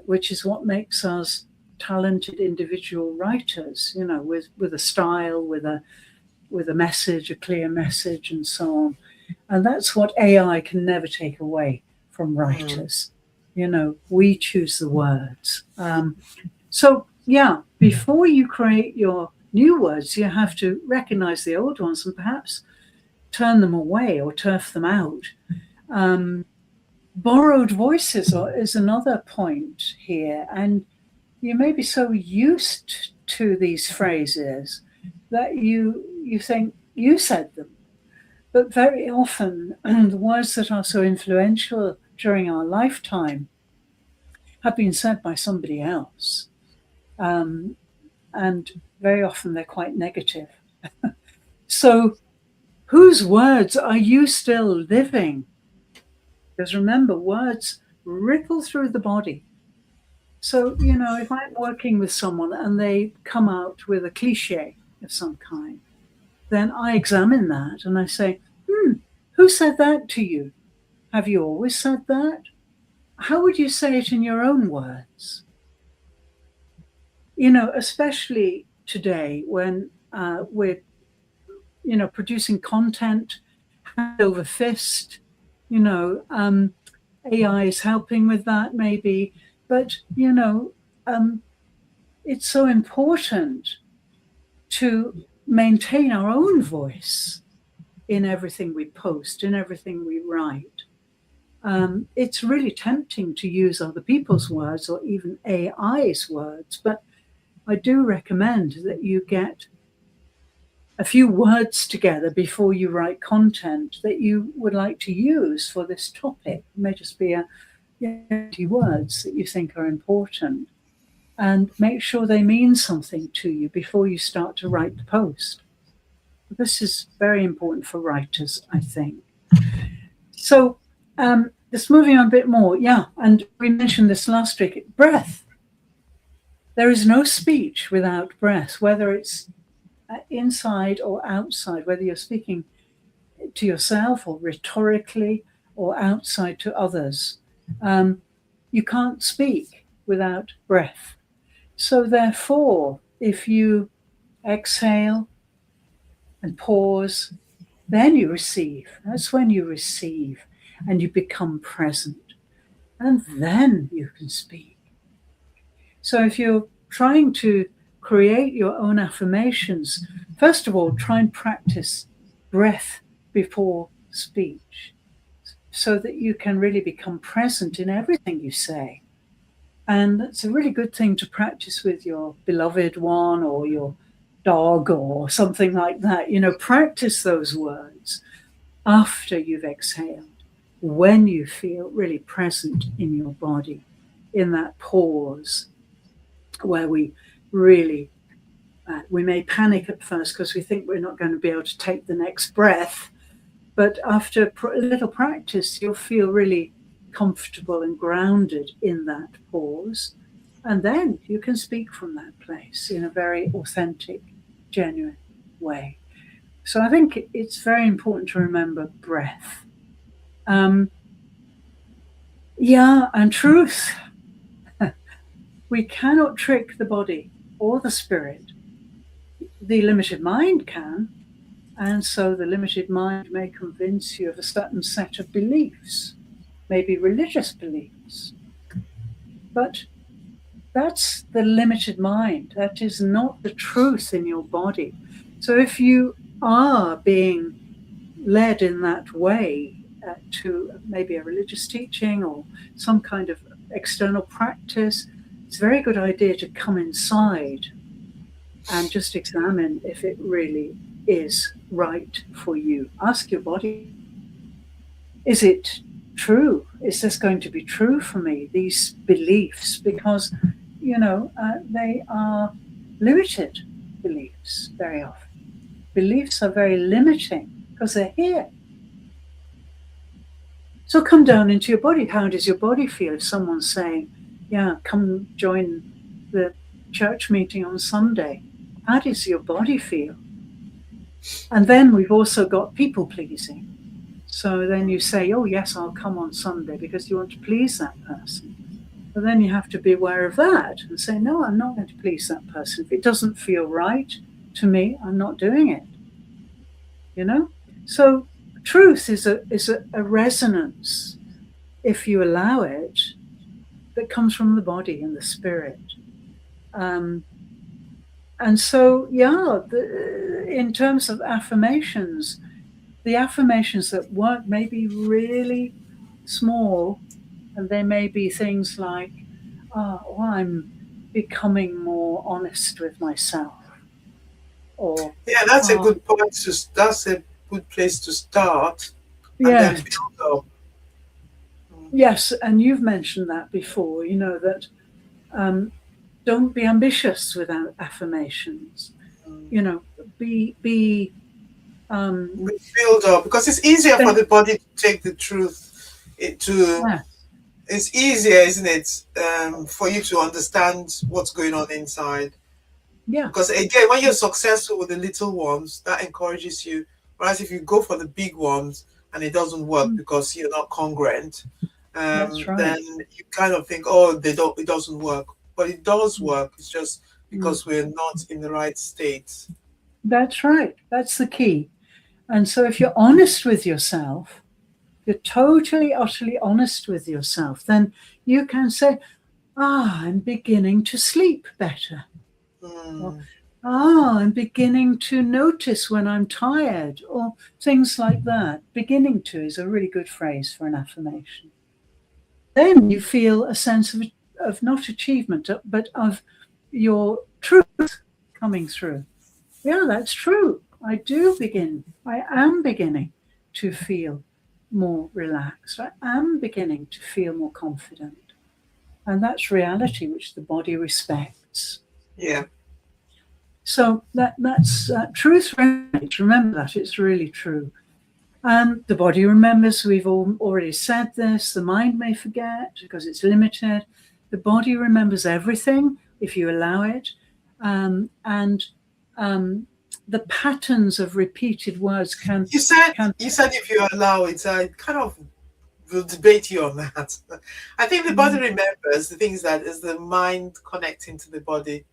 which is what makes us talented individual writers, you know, with a style, with a message, a clear message, and so on. And that's what AI can never take away from writers. You know, we choose the words. So yeah, before you create your new words, you have to recognize the old ones and perhaps turn them away or turf them out. Borrowed voices is another point here. And you may be so used to these phrases that you think you said them. But very often, the words that are so influential during our lifetime have been said by somebody else. And very often they're quite negative. So, whose words are you still living? Because remember, words ripple through the body. So, you know, if I'm working with someone and they come out with a cliche of some kind, then I examine that and I say, who said that to you? Have you always said that? How would you say it in your own words? You know, especially today when we're, you know, producing content hand over fist, you know, AI is helping with that maybe, but, you know, it's so important to maintain our own voice in everything we post, in everything we write. It's really tempting to use other people's words or even AI's words, but I do recommend that you get a few words together before you write content that you would like to use for this topic. It may just be a few words that you think are important, and make sure they mean something to you before you start to write the post. This is very important for writers, I think. So just moving on a bit more, yeah, and we mentioned this last week, breath. There is no speech without breath, whether it's inside or outside, whether you're speaking to yourself or rhetorically or outside to others. You can't speak without breath. So therefore, if you exhale and pause, then you receive. That's when you receive and you become present. And then you can speak. So if you're trying to create your own affirmations, first of all, try and practice breath before speech so that you can really become present in everything you say. And it's a really good thing to practice with your beloved one or your dog or something like that. You know, practice those words after you've exhaled, when you feel really present in your body, in that pause where we really, we may panic at first because we think we're not going to be able to take the next breath. But after a little practice, you'll feel really comfortable and grounded in that pause. And then you can speak from that place in a very authentic, genuine way. So I think it's very important to remember breath. Um, yeah, and truth. We cannot trick the body or the spirit. The limited mind can, and so the limited mind may convince you of a certain set of beliefs, maybe religious beliefs. But that's the limited mind. That is not the truth in your body. So if you are being led in that way to maybe a religious teaching or some kind of external practice, it's a very good idea to come inside and just examine if it really is right for you. Ask your body, is it true? Is this going to be true for me? These beliefs, because, they are limited beliefs very often. Beliefs are very limiting because they're here. So come down into your body. How does your body feel if someone's saying, yeah, come join the church meeting on Sunday? How does your body feel? And then we've also got people pleasing. So then you say, oh, yes, I'll come on Sunday because you want to please that person. But then you have to be aware of that and say, no, I'm not going to please that person. If it doesn't feel right to me, I'm not doing it. So truth is a resonance, if you allow it, that comes from the body and the spirit. And so, in terms of affirmations, the affirmations that work may be really small, and they may be things like, I'm becoming more honest with myself. Or that's a good point. That's a good place to start. And then build up. Yes, and you've mentioned that before, that don't be ambitious without affirmations. Be build up, because it's easier for the body to take the truth. It's easier, isn't it, for you to understand what's going on inside. Yeah. Because again, when you're successful with the little ones, that encourages you. Whereas if you go for the big ones and it doesn't work because you're not congruent, that's right. then you kind of think, oh, it doesn't work. But it does work. It's just because we're not in the right state. That's right. That's the key. And so if you're honest with yourself, you're totally, utterly honest with yourself, then you can say, I'm beginning to sleep better. Or, I'm beginning to notice when I'm tired, or things like that. Beginning to is a really good phrase for an affirmation. Then you feel a sense of not achievement, but of your truth coming through. Yeah, that's true. I am beginning to feel more relaxed. I am beginning to feel more confident. And that's reality, which the body respects. Yeah. So that's truth. Remember that, it's really true. The body remembers, we've already said this. The mind may forget because it's limited. The body remembers everything if you allow it. The patterns of repeated words can... You said if you allow it, I kind of will debate you on that. I think the body remembers the things that is the mind connecting to the body.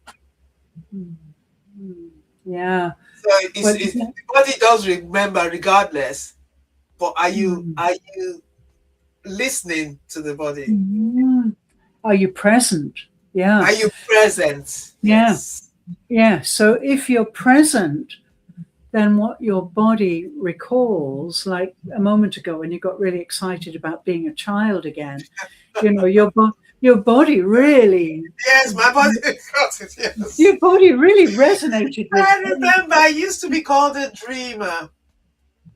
Yeah. So the body does remember regardless, but are you listening to the body? Are you present? Yeah. Are you present? Yes. Yeah. So if you're present, then what your body recalls, like a moment ago when you got really excited about being a child again, your body really... Yes, my body got it, yes. Your body really resonated with... I remember I used to be called a dreamer.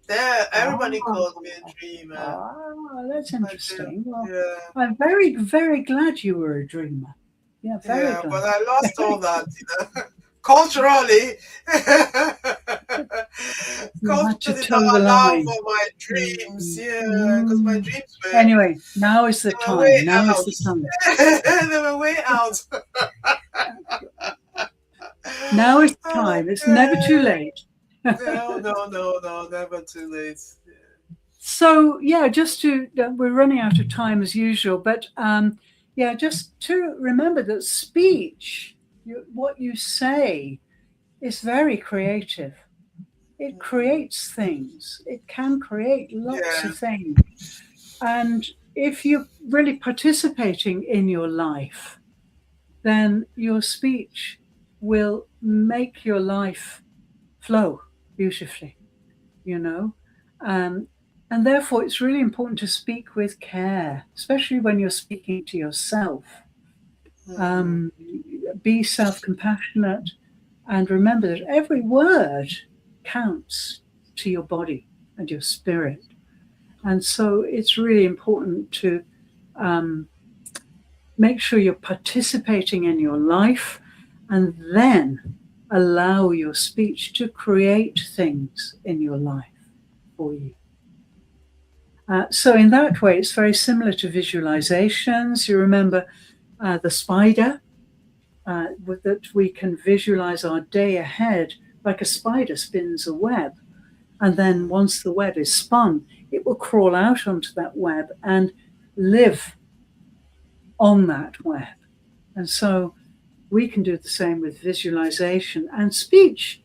Everybody called me a dreamer. Oh, that's interesting. Well, I'm very, very glad you were a dreamer. Yeah, very glad. But I lost all that, culturally. Culturally don't allow for my dreams, because my dreams were... Anyway, now is the time. Now is the time. They were way out. Now is the time. It's never too late. No, no, no, no, never too late. Yeah. So yeah, just to we're running out of time as usual, but yeah, just to remember that speech, what you say, is very creative. It Mm. creates things. It can create lots Yeah. of things. And if you're really participating in your life, then your speech will make your life flow beautifully, you know. Um, and therefore, it's really important to speak with care, especially when you're speaking to yourself. Mm. Um, be self compassionate and remember that every word counts to your body and your spirit. And so it's really important to um, make sure you're participating in your life and then allow your speech to create things in your life for you. So, in that way, it's very similar to visualizations. You remember the spider, that we can visualize our day ahead like a spider spins a web. And then Mm. once the web is spun, it will crawl out onto that web and live on that web. And so we can do the same with visualization. And speech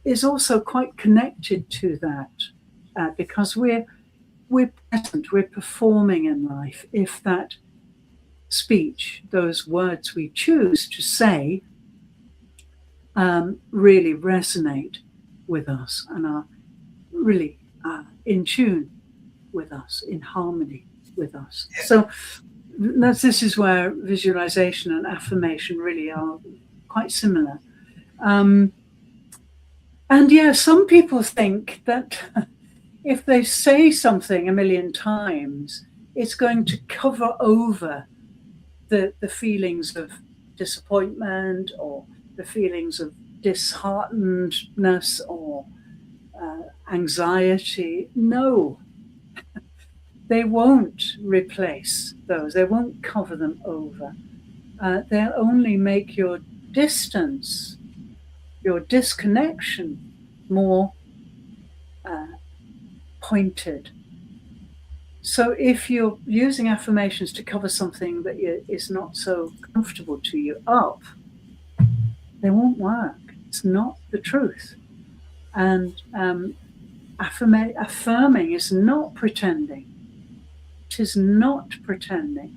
is also quite connected to that because we're present, we're performing in life. If that speech, those words we choose to say, really resonate with us and are really in tune with us, in harmony with us. So this is where visualization and affirmation really are quite similar. Um, and yeah, some people think that if they say something a million times, it's going to cover over the feelings of disappointment or the feelings of disheartenedness or anxiety. No, they won't replace those, they won't cover them over. They'll only make your distance, your disconnection more uh, pointed. So if you're using affirmations to cover something that is not so comfortable to you up, they won't work. It's not the truth. And affirming is not pretending. It is not pretending.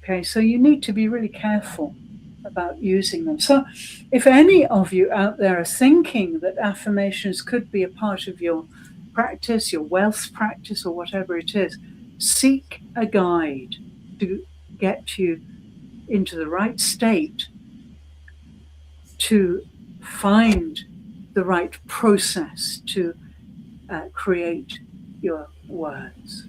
Okay, so you need to be really careful about using them. So, if any of you out there are thinking that affirmations could be a part of your practice, your wealth practice, or whatever it is, seek a guide to get you into the right state to find the right process to create your words.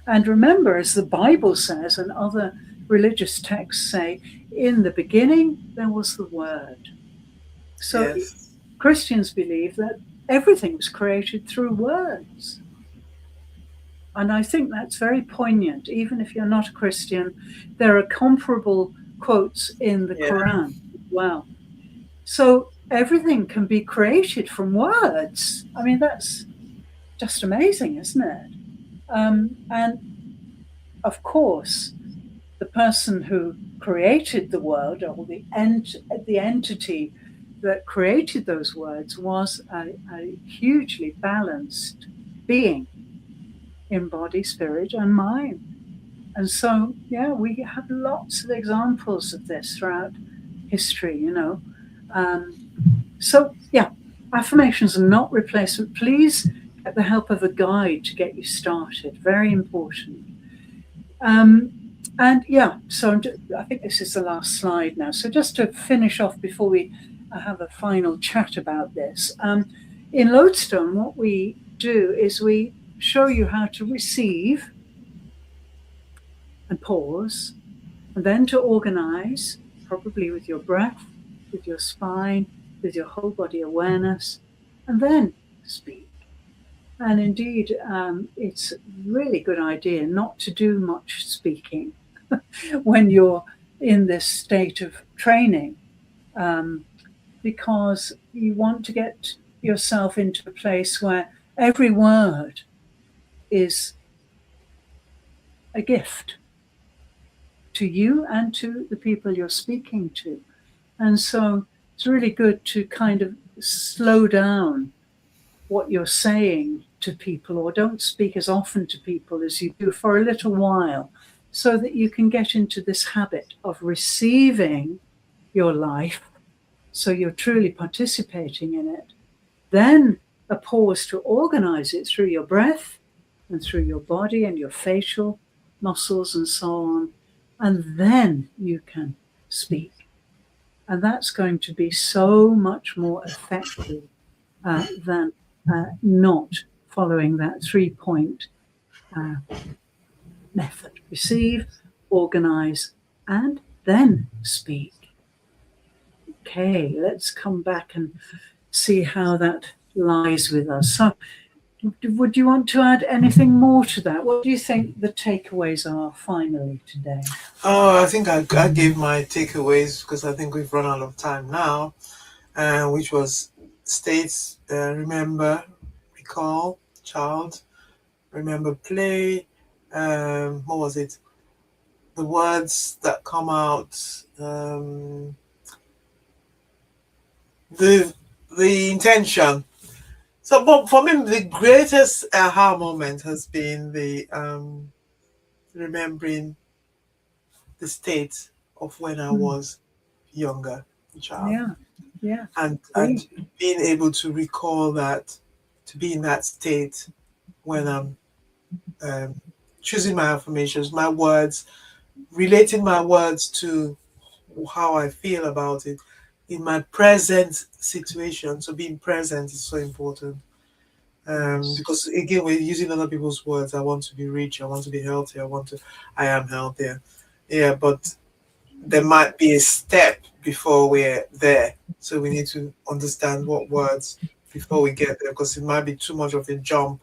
And remember, as the Bible says, and other religious texts say, in the beginning there was the Word. So Yes. Christians believe that everything was created through words. And I think that's very poignant. Even if you're not a Christian, there are comparable quotes in the Yeah. Quran as well. So everything can be created from words. I mean, that's just amazing, isn't it? And of course, the person who created the world or the entity that created those words was a hugely balanced being in body, spirit, and mind. And so, yeah, we have lots of examples of this throughout history, you know. So, yeah, affirmations are not replacement. Please get the help of a guide to get you started. Very important. And yeah, so I think this is the last slide now. So just to finish off before we have a final chat about this, in Lodestone, what we do is we show you how to receive and pause, and then to organize, probably with your breath, with your spine, with your whole body awareness, and then speak. And indeed, it's a really good idea not to do much speaking when you're in this state of training, because you want to get yourself into a place where every word is a gift to you and to the people you're speaking to. And so it's really good to kind of slow down what you're saying to people, or don't speak as often to people as you do for a little while, so that you can get into this habit of receiving your life, so you're truly participating in it. Then a pause to organize it through your breath and through your body and your facial muscles and so on. And then you can speak. And that's going to be so much more effective than not following that 3-point method. Receive, organize, and then speak. Okay, let's come back and see how that lies with us. So, would you want to add anything more to that? What do you think the takeaways are finally today? Oh, I think I gave my takeaways because I think we've run out of time now, which was states, remember, recall, child, remember, play. What was it? The words that come out, the intention. So, but for me, the greatest aha moment has been the remembering the state of when I was younger, child, Yeah, and great. being able to recall that, to be in that state when I'm choosing my affirmations, my words, relating my words to how I feel about it in my present situation. So being present is so important. Because again, we're using other people's words. I want to be rich. I want to be healthy. I am healthier. Yeah, but there might be a step before we're there. So we need to understand what words before we get there, because it might be too much of a jump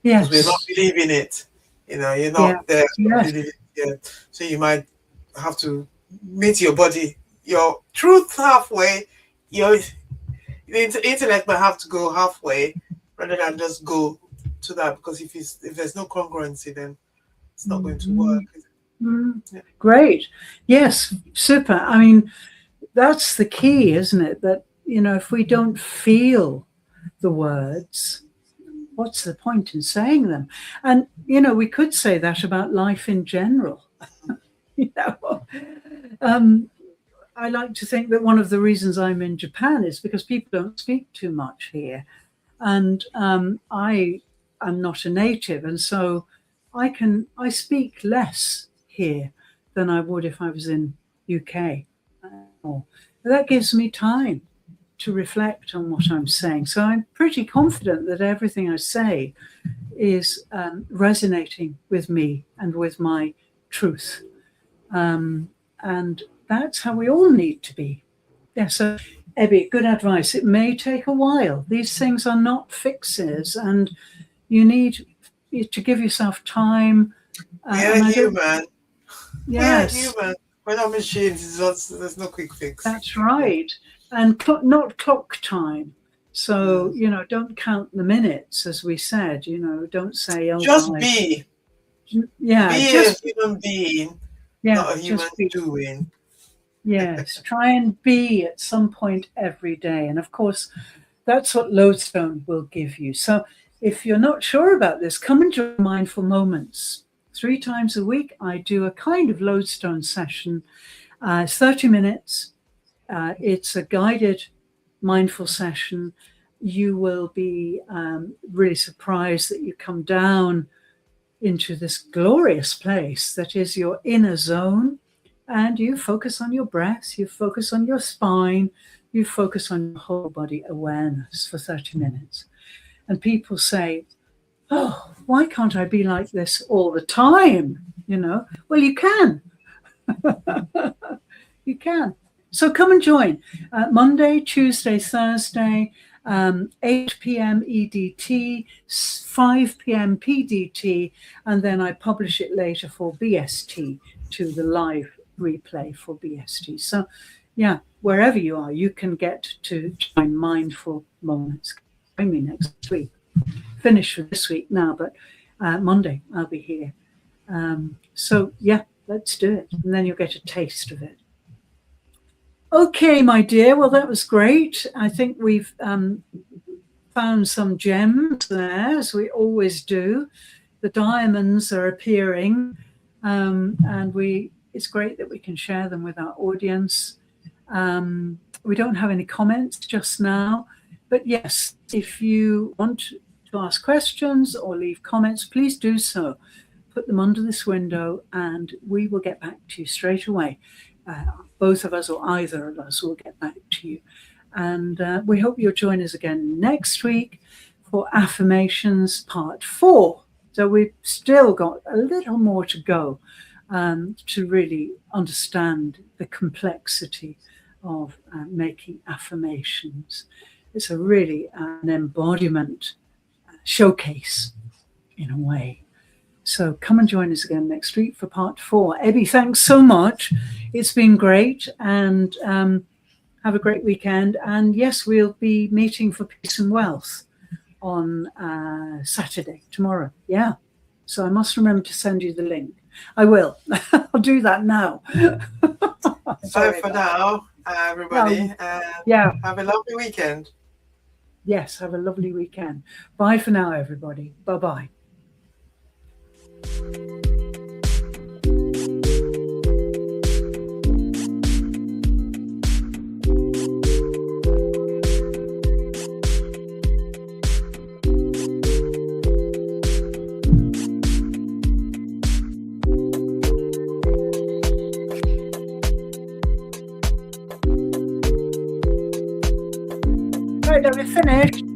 because we're not Yes. believing it. You're Yeah. not there Yes. believing it yet. So you might have to meet your body, your truth halfway. Your the intellect might have to go halfway rather than just go to that, because if there's no congruency, then it's not going to work. Yeah. Great. Yes, super. I mean, that's the key, isn't it? That, if we don't feel the words, what's the point in saying them? And, we could say that about life in general. you know, I like to think that one of the reasons I'm in Japan is because people don't speak too much here. And I am not a native. And so I speak less here than I would if I was in UK. That gives me time to reflect on what I'm saying. So I'm pretty confident that everything I say is resonating with me and with my truth. And that's how we all need to be. Yeah, so Ebby, good advice. It may take a while. These things are not fixes, and you need to give yourself time. We are And I don't. human. We are Yes, human. We're not machines. There's no quick fix. that's Yeah. right. And not clock time. So, Mm. don't count the minutes, as we said. Don't say, oh, Just God. be. Yeah, Be a human being, not a human just be. doing. Yes, try and be at some point every day. And of course, that's what Lodestone will give you. So if you're not sure about this, come and join Mindful Moments. 3 times a week, I do a kind of Lodestone session. It's 30 minutes. It's a guided mindful session. You will be really surprised that you come down into this glorious place that is your inner zone, and you focus on your breath, you focus on your spine, you focus on your whole body awareness for 30 minutes. And people say, oh, why can't I be like this all the time? Well, you can. You can. So come and join. Monday, Tuesday, Thursday, 8 p.m. EDT, 5 p.m. PDT, and then I publish it later for BST to the live replay for BST. So yeah, wherever you are, you can get to join Mindful Moments. Join me next week. Finish for this week now, but Monday I'll be here. So yeah, let's do it. And then you'll get a taste of it. Okay, my dear. Well, that was great. I think we've found some gems there, as we always do. The diamonds are appearing, and it's great that we can share them with our audience. We don't have any comments just now, but yes, if you want to ask questions or leave comments, please do so. Put them under this window and we will get back to you straight away. Both of us or either of us will get back to you. And we hope you'll join us again next week for Affirmations Part 4. So we've still got a little more to go to really understand the complexity of making affirmations. It's a really an embodiment showcase in a way. So come and join us again next week for Part 4. Ebbie, thanks so much. It's been great, and have a great weekend. And yes, we'll be meeting for Peace and Wealth on Saturday, tomorrow. Yeah. So I must remember to send you the link. I will. I'll do that now. Bye for now, everybody. Yeah. Have a lovely weekend. Yes, have a lovely weekend. Bye for now, everybody. Bye-bye. Right, are we finished?